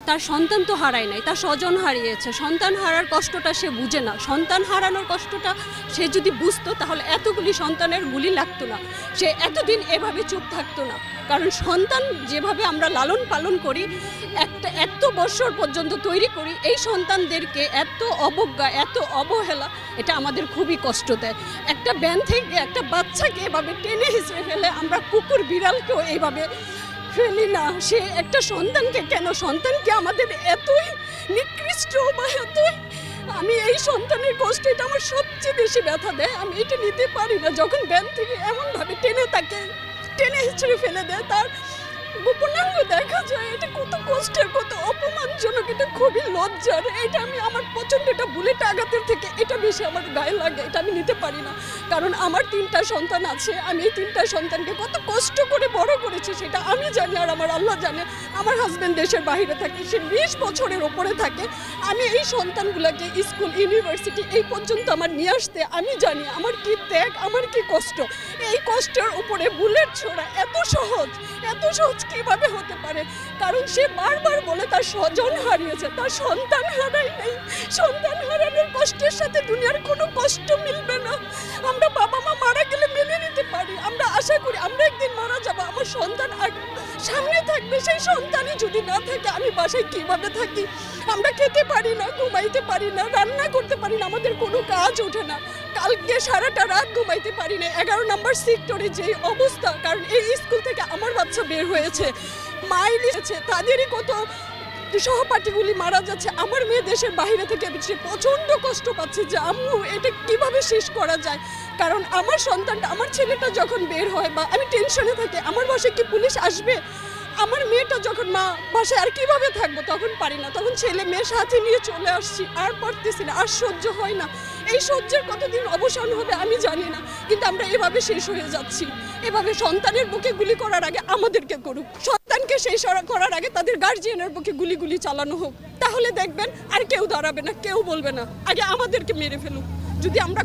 তার সন্তান তো হারায় নাই, তার স্বজন হারিয়েছে। সন্তান হারার কষ্টটা সে বুঝে না। সন্তান হারানোর কষ্টটা সে যদি বুঝতো তাহলে এতগুলি সন্তানের গুলি লাগতো না, সে এতদিন এভাবে চুপ থাকতো না। কারণ সন্তান যেভাবে আমরা লালন পালন করি, এত বছর পর্যন্ত তৈরি করি, এই সন্তানদেরকে এত অবজ্ঞা, এত অবহেলা, এটা আমাদের খুবই কষ্ট দেয়। একটা ব্যান থেকে একটা বাচ্চাকে এভাবে টেনে হিঁচড়ে ফেলে, আমরা কুকুর বিড়ালকেও এইভাবে ফেলি না। সে একটা সন্তানকে কেন, সন্তানকে আমাদের এতই নিকৃষ্ট বা এতই, আমি এই সন্তানের কষ্ট, এটা আমার সবচেয়ে বেশি ব্যথা দেয়। আমি এটা নিতে পারি না যখন ব্যান থেকে এমনভাবে টেনে হিঁচড়ে ফেলে দেয়, তার গোপনাঙ্গ দেখা যায়। এটা কত কষ্টের, কত অপমানজনক, এটা খুবই লজ্জার। এটা আমি আমার প্রচণ্ড, এটা বুলেট আঘাতের থেকে এটা বেশি আমার গায়ে লাগে। এটা আমি নিতে পারি না, কারণ আমার 3টা সন্তান আছে। আমি এই 3টা সন্তানকে কত কষ্ট করে বড় করেছি সেটা আমি জানি, আর আমার আল্লাহ জানে। আমার হাজব্যান্ড দেশের বাইরে থাকে, সে 20 বছরের ওপরে থাকে। আমি এই সন্তানগুলোকে স্কুল, ইউনিভার্সিটি এই পর্যন্ত আমার নিয়ে আসতে আমি জানি আমার কি ত্যাগ, আমার কি কষ্ট। এই কষ্টের উপরে বুলেট ছোড়া এত সহজ কিভাবে হতে পারে? কারণ সে বারবার বলে তার স্বজন হারিয়েছে, তার সন্তান হারায় নাই। সন্তান হারানোর কষ্টের সাথে দুনিয়ার কোনো কষ্ট মিলবে না। আমরা বাবা মা মারা গেলে মেনে নিতে পারি, আমরা আশা করি আমরা একদিন মারা যাবো, আমার সন্তান সামনে থাকবে। সেই সন্তানই যদি না থাকে, আমি বাসায় কিভাবে থাকি? আমরা খেতে পারি না, ঘুমাইতে পারি না, রান্না করতে পারি না, আমাদের কোনো কাজ ওঠে না। কালকে সারাটা রাত ঘুমাইতে পারি না। 11 নম্বর সেক্টরে যে অবস্থা, কারণ এই স্কুল থেকে আমার বাচ্চা বের হয়েছে, মাইল এসেছে, তাদেরই কত সহপাঠীগুলি মারা যাচ্ছে। আমার মেয়ে দেশের বাইরে থেকে সে প্রচণ্ড কষ্ট পাচ্ছে যে আম্মু এটা কিভাবে শেষ করা যায়। কারণ আমার সন্তানটা, আমার ছেলেটা যখন বের হয় বা আমি টেনশনে থাকি, আমার বাসায় কি পুলিশ আসবে? আমার মেয়েটা যখন মা বাসায় আর কিভাবে থাকবো, তখন পারি না, তখন ছেলে মেয়ে সাথে নিয়ে চলে আসছি। আর পারতেছি না, আর সহ্য হয় না। এই সহ্যের কতদিন অবসান হবে আমি জানি না, কিন্তু আমরা এভাবে শেষ হয়ে যাচ্ছি। এভাবে সন্তানের বুকে গুলি করার আগে আমাদেরকে করুক, সন্তানকে শেষ করার আগে তাদের গার্জিয়ানের বুকে গুলি চালানো হোক। তাহলে দেখবেন আর কেউ দাঁড়াবে না, কেউ বলবে না, আগে আমাদেরকে মেরে ফেলুক। যদি আমরা